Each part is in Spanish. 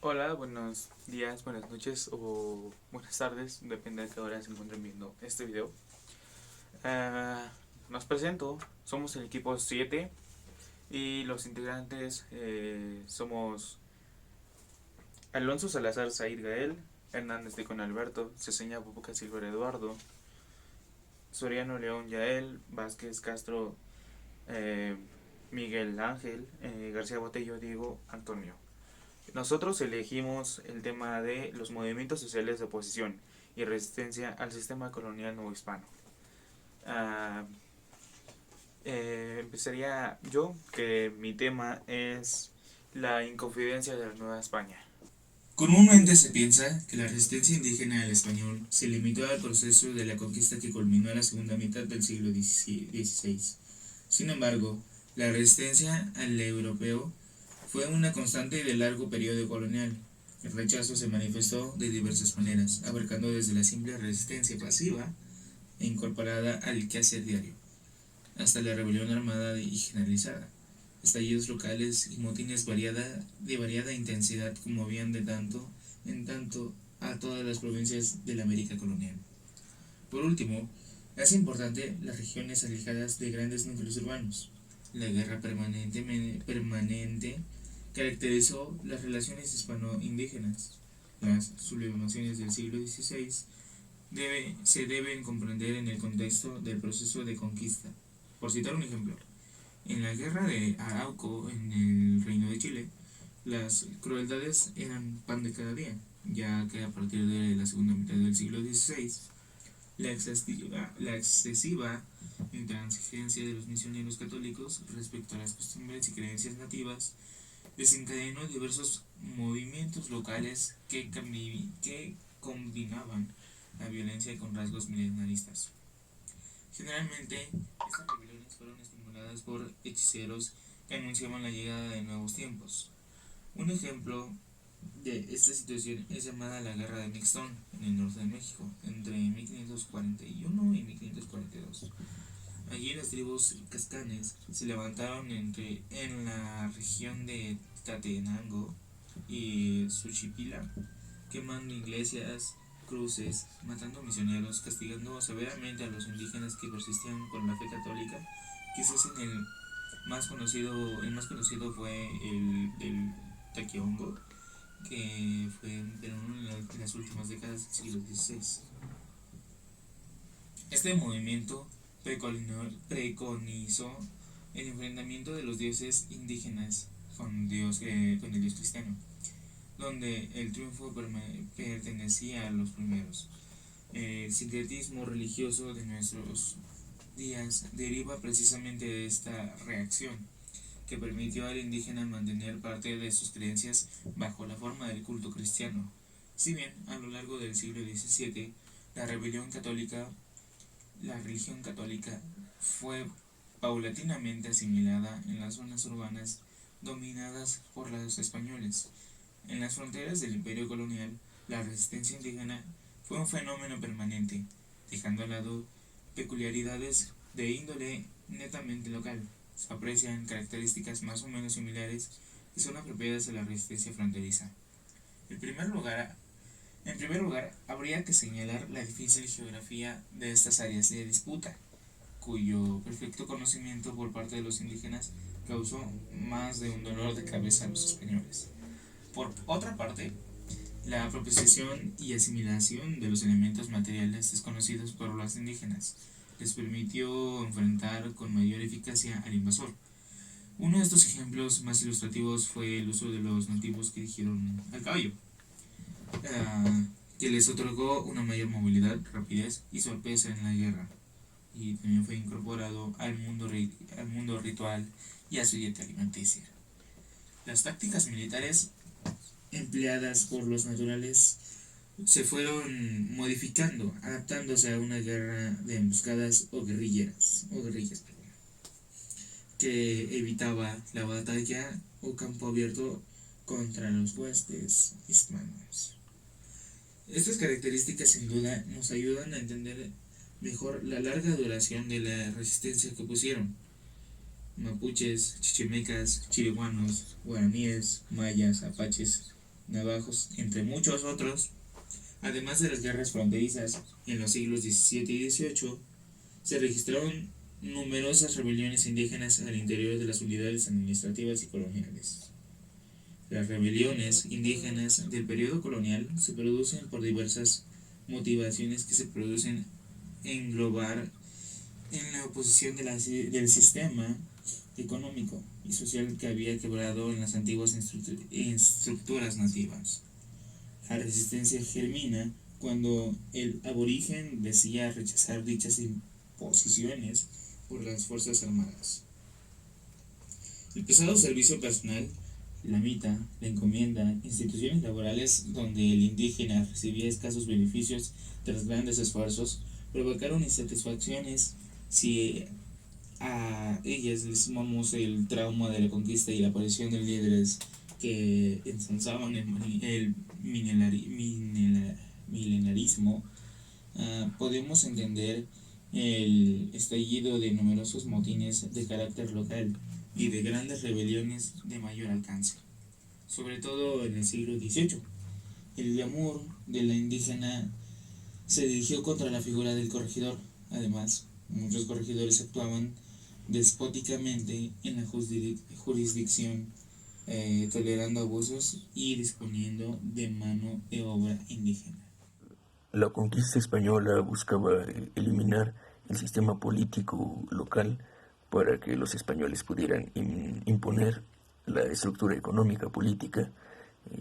Hola, buenos días, buenas noches o buenas tardes, depende de qué hora se encuentren viendo este video. Ah, Nos presento, somos el equipo 7 y los integrantes somos Alonso Salazar Said Gael, Hernández de Con Alberto, Ceseña Bubuca Silver Eduardo, Soriano León Yael, Vázquez Castro eh, Miguel Ángel, García Botello Diego Antonio. Nosotros elegimos el tema de los movimientos sociales de oposición y resistencia al sistema colonial novohispano. Ah, Empezaría yo, que mi tema es la inconfidencia de la Nueva España. Comúnmente se piensa que la resistencia indígena al español se limitó al proceso de la conquista que culminó en la segunda mitad del siglo XVI. Sin embargo, la resistencia al europeo fue una constante de largo periodo colonial. El rechazo se manifestó de diversas maneras, abarcando desde la simple resistencia pasiva e incorporada al quehacer diario, hasta la rebelión armada y generalizada. Estallidos locales y motines de variada intensidad conmovían de tanto en tanto a todas las provincias de la América colonial. Por último, es importante las regiones alejadas de grandes núcleos urbanos. La guerra permanente caracterizó las relaciones hispano-indígenas. Las sublevaciones del siglo XVI se deben comprender en el contexto del proceso de conquista. Por citar un ejemplo, en la guerra de Arauco en el Reino de Chile, las crueldades eran pan de cada día, ya que a partir de la segunda mitad del siglo XVI, la excesiva intransigencia de los misioneros católicos respecto a las costumbres y creencias nativas desencadenó diversos movimientos locales que combinaban la violencia con rasgos milenaristas. Generalmente, estas rebeliones fueron estimuladas por hechiceros que anunciaban la llegada de nuevos tiempos. Un ejemplo de esta situación es llamada la Guerra de Mixtón en el norte de México, entre 1541 y 1542. Allí las tribus cascanes se levantaron en la región de Tatenango y Suchipila, quemando iglesias, cruces, matando misioneros, castigando severamente a los indígenas que persistían con la fe católica. Quizás el más conocido fue el del Taquiongo, que fue en las últimas décadas del siglo XVI. Este movimiento preconizó el enfrentamiento de los dioses indígenas con el dios cristiano, donde el triunfo pertenecía a los primeros. El sincretismo religioso de nuestros días deriva precisamente de esta reacción, que permitió al indígena mantener parte de sus creencias bajo la forma del culto cristiano. Si bien a lo largo del siglo XVII la religión católica fue paulatinamente asimilada en las zonas urbanas dominadas por los españoles. En las fronteras del imperio colonial, la resistencia indígena fue un fenómeno permanente, dejando al lado peculiaridades de índole netamente local. Se aprecian características más o menos similares que son apropiadas a la resistencia fronteriza. En primer lugar, habría que señalar la difícil geografía de estas áreas de disputa, cuyo perfecto conocimiento por parte de los indígenas causó más de un dolor de cabeza a los españoles. Por otra parte, la apropiación y asimilación de los elementos materiales desconocidos por los indígenas les permitió enfrentar con mayor eficacia al invasor. Uno de estos ejemplos más ilustrativos fue el uso de los nativos que dirigieron al caballo, que les otorgó una mayor movilidad, rapidez y sorpresa en la guerra, y también fue incorporado al mundo ritual y a su dieta alimenticia. Las tácticas militares empleadas por los naturales se fueron modificando, adaptándose a una guerra de emboscadas o guerrillas, que evitaba la batalla o campo abierto contra los huestes hispanos. Estas características sin duda nos ayudan a entender mejor la larga duración de la resistencia que opusieron mapuches, chichimecas, chirihuanos, guaraníes, mayas, apaches navajos, entre muchos otros. Además de las guerras fronterizas, en los siglos XVII y XVIII se registraron numerosas rebeliones indígenas al interior de las unidades administrativas y coloniales. Las rebeliones indígenas del periodo colonial se producen por diversas motivaciones que se producen englobar en la oposición del sistema económico y social que había quebrado en las antiguas estructuras nativas. La resistencia germina cuando el aborigen decía rechazar dichas imposiciones por las Fuerzas Armadas. El pesado servicio personal, la mita, la encomienda, instituciones laborales donde el indígena recibía escasos beneficios tras grandes esfuerzos, provocaron insatisfacciones. Si a ellas le sumamos el trauma de la conquista y la aparición de líderes que ensalzaban el milenarismo, podemos entender el estallido de numerosos motines de carácter local y de grandes rebeliones de mayor alcance, sobre todo en el siglo XVIII. El glamour de la indígena se dirigió contra la figura del corregidor. Además, muchos corregidores actuaban despóticamente en la jurisdicción, tolerando abusos y disponiendo de mano de obra indígena. La conquista española buscaba eliminar el sistema político local para que los españoles pudieran imponer la estructura económica, política,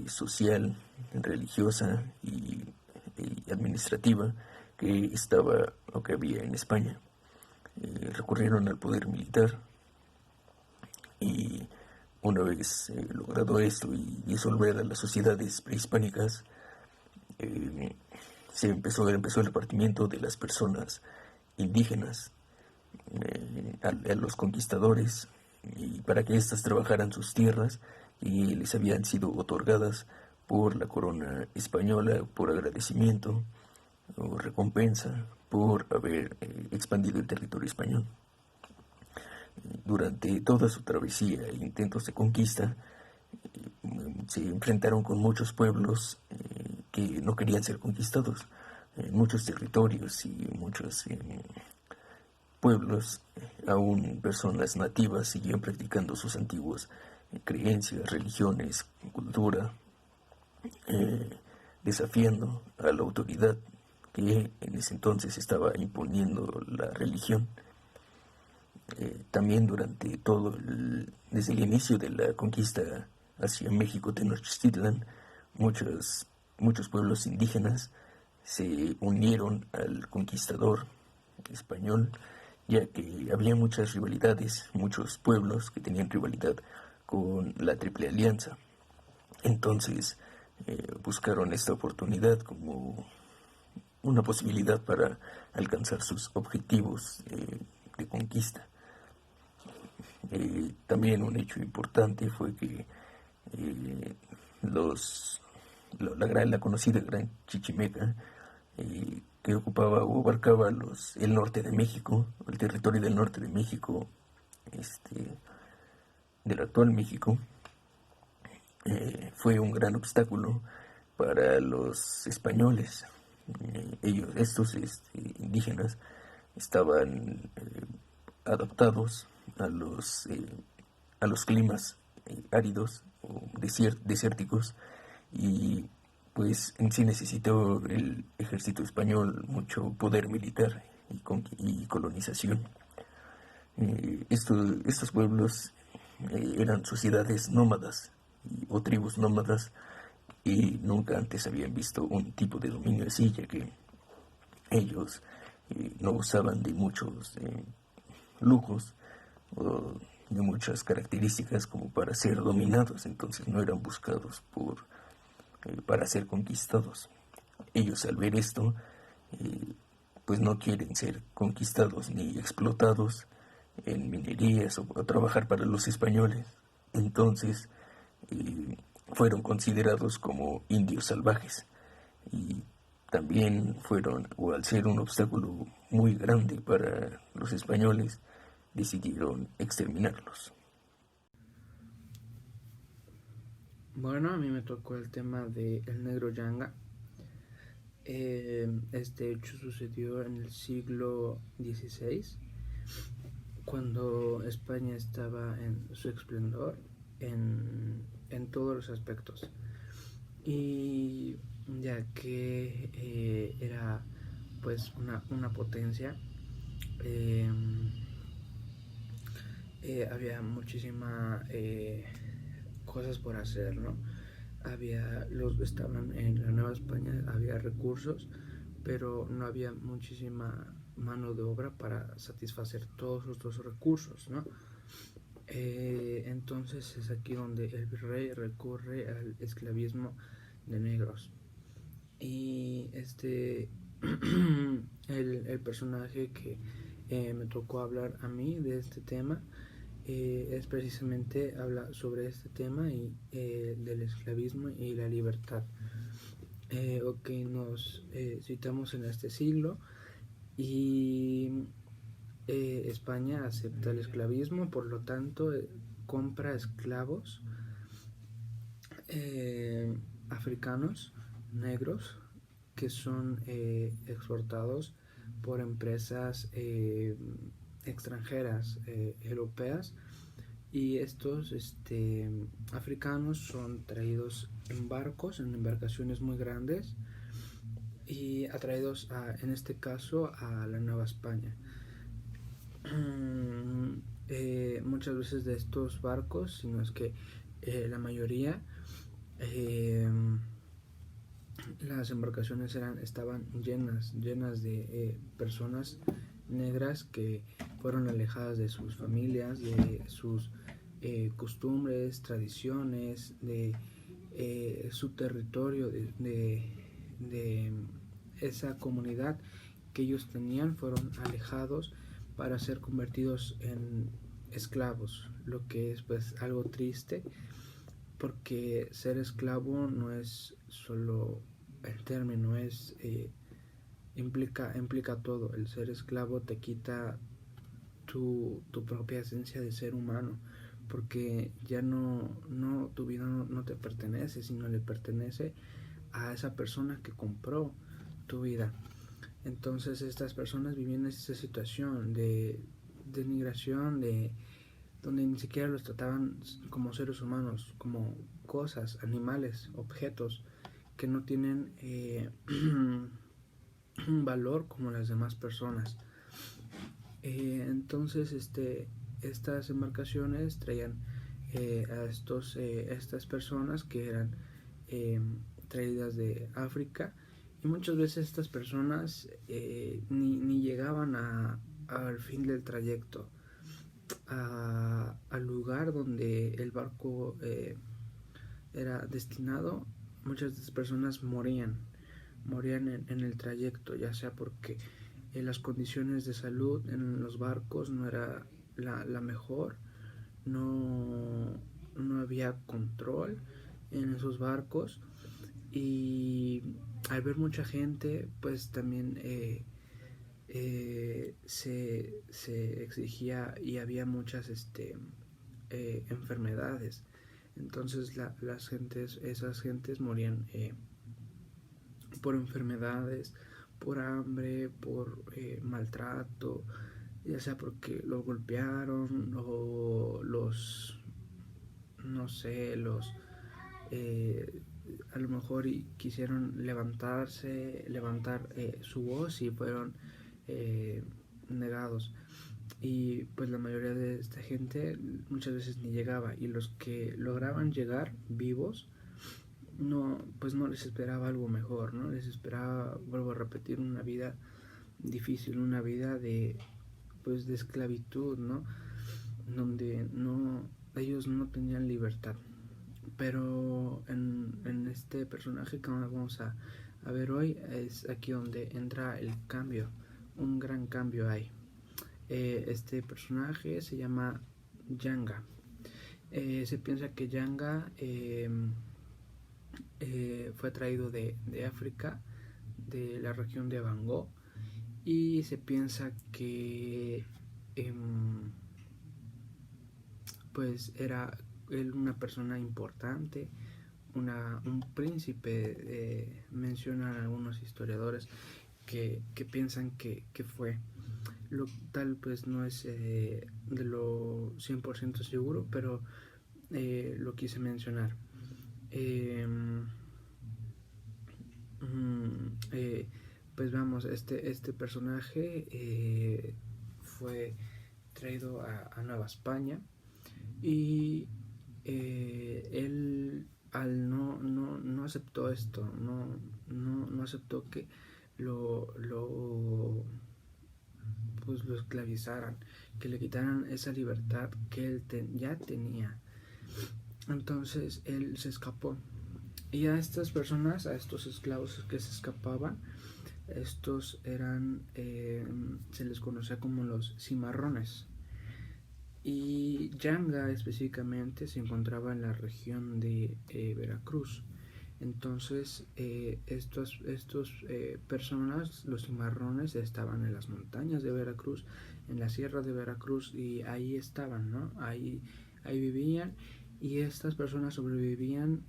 social, religiosa y administrativa que estaba o que había en España. Recurrieron al poder militar y una vez logrado esto y disolver a las sociedades prehispánicas, empezó el repartimiento de las personas indígenas a los conquistadores y para que éstas trabajaran sus tierras y les habían sido otorgadas por la corona española por agradecimiento o recompensa por haber expandido el territorio español. Durante toda su travesía e intentos de conquista, se enfrentaron con muchos pueblos que no querían ser conquistados. Muchos territorios y muchos pueblos, aún personas nativas, siguieron practicando sus antiguas creencias, religiones, cultura, desafiando a la autoridad que en ese entonces estaba imponiendo la religión. También durante desde el inicio de la conquista hacia México, Tenochtitlan, muchos pueblos indígenas se unieron al conquistador español, ya que había muchas rivalidades, muchos pueblos que tenían rivalidad con la Triple Alianza. Entonces buscaron esta oportunidad como una posibilidad para alcanzar sus objetivos de conquista. También un hecho importante fue que la conocida Gran Chichimeca, que ocupaba o abarcaba el norte de México, el territorio del norte de México, del actual México, fue un gran obstáculo para los españoles. Estos indígenas estaban adaptados a los climas áridos o desérticos, y pues en sí necesitó el ejército español mucho poder militar y colonización. Estos pueblos eran sociedades nómadas o tribus nómadas, y nunca antes habían visto un tipo de dominio así, ya que ellos no gozaban de muchos lujos o de muchas características como para ser dominados. Entonces no eran buscados para ser conquistados. Ellos, al ver esto, pues no quieren ser conquistados ni explotados en minerías o trabajar para los españoles. Entonces fueron considerados como indios salvajes, y también o al ser un obstáculo muy grande para los españoles, decidieron exterminarlos. Bueno, a mí me tocó el tema de el negro Yanga. Este hecho sucedió en el siglo XVI, cuando España estaba en su esplendor en todos los aspectos. Y ya que era pues una potencia, eh, había muchísima cosas por hacer, ¿no? Estaban en la Nueva España, había recursos, pero no había muchísima mano de obra para satisfacer todos estos recursos, ¿no? Entonces es aquí donde el virrey recurre al esclavismo de negros. Y el personaje que me tocó hablar a mí de este tema es precisamente habla sobre este tema y del esclavismo y la libertad. Ok, nos citamos en este siglo y España acepta el esclavismo, por lo tanto compra esclavos africanos negros que son exportados por empresas extranjeras europeas, y estos africanos son traídos en barcos, en embarcaciones muy grandes, y atraídos en este caso a la Nueva España. Muchas veces de estos barcos, sino es que la mayoría, las embarcaciones estaban llenas de personas negras que fueron alejadas de sus familias, de sus costumbres, tradiciones, de su territorio, de esa comunidad que ellos tenían. Fueron alejados para ser convertidos en esclavos, lo que es pues algo triste, porque ser esclavo no es solo el término, implica todo. El ser esclavo te quita tu propia esencia de ser humano, porque ya tu vida no te pertenece, sino le pertenece a esa persona que compró tu vida. Entonces estas personas vivían en esa situación de migración, donde ni siquiera los trataban como seres humanos, como cosas, animales, objetos que no tienen un valor como las demás personas. Entonces estas embarcaciones traían estas personas que eran traídas de África, y muchas veces estas personas ni llegaban al fin del trayecto, al lugar donde el barco era destinado. Muchas de estas personas morían en el trayecto, ya sea porque las condiciones de salud en los barcos no era la mejor, no había control en esos barcos, y al ver mucha gente pues también se exigía, y había muchas enfermedades. Entonces esas gentes morían por enfermedades, por hambre, por maltrato, ya sea porque los golpearon o no sé, a lo mejor quisieron levantar su voz y fueron negados. Y pues la mayoría de esta gente muchas veces ni llegaba, y los que lograban llegar vivos pues no les esperaba algo mejor, no les esperaba, vuelvo a repetir, una vida difícil, una vida de esclavitud, ¿no? Donde ellos no tenían libertad. Pero en este personaje que vamos a ver hoy, es aquí donde entra el cambio, un gran cambio hay. Este personaje se llama Yanga. Se piensa que Yanga fue traído de África, de la región de Bangó, y se piensa que pues era él una persona importante, un príncipe, mencionan algunos historiadores que piensan que fue. Lo tal pues no es de lo 100% seguro, pero lo quise mencionar. Eh, pues vamos, este personaje fue traído a Nueva España y él no aceptó esto, no aceptó que pues lo esclavizaran, que le quitaran esa libertad que él ya tenía. Entonces él se escapó. Y a estas personas, a estos esclavos que se escapaban, estos eran, se les conocía como los cimarrones. Y Yanga específicamente se encontraba en la región de Veracruz. Entonces estos personas, los cimarrones, estaban en las montañas de Veracruz, en la sierra de Veracruz, y ahí estaban, ¿no? Ahí vivían, y estas personas sobrevivían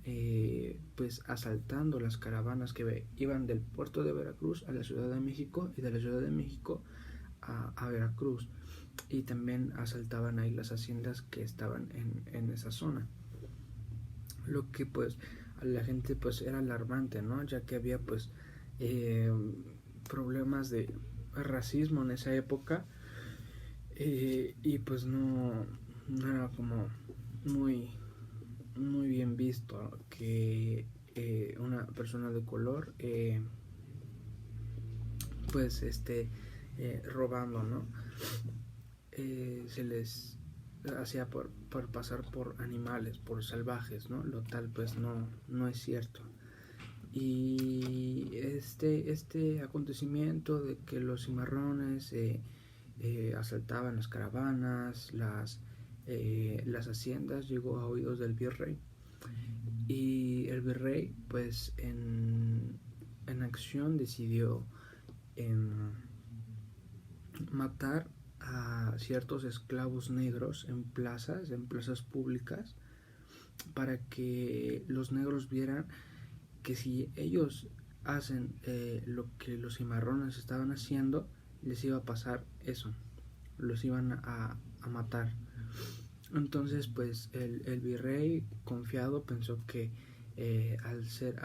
pues asaltando las caravanas que iban del puerto de Veracruz a la Ciudad de México y de la Ciudad de México a Veracruz, y también asaltaban ahí las haciendas que estaban en esa zona, lo que pues a la gente pues era alarmante, ¿no? Ya que había pues problemas de racismo en esa época, y pues no era como muy bien visto que una persona de color pues robando, ¿no? Se les hacía por pasar por animales, por salvajes, ¿no? Lo tal pues no es cierto. Y este acontecimiento de que los cimarrones asaltaban las caravanas, las haciendas, llegó a oídos del virrey, y el virrey pues en acción decidió matar a ciertos esclavos negros en plazas públicas, para que los negros vieran que si ellos hacen lo que los cimarrones estaban haciendo, les iba a pasar eso, los iban a matar. Entonces pues el virrey, confiado, pensó que al hacer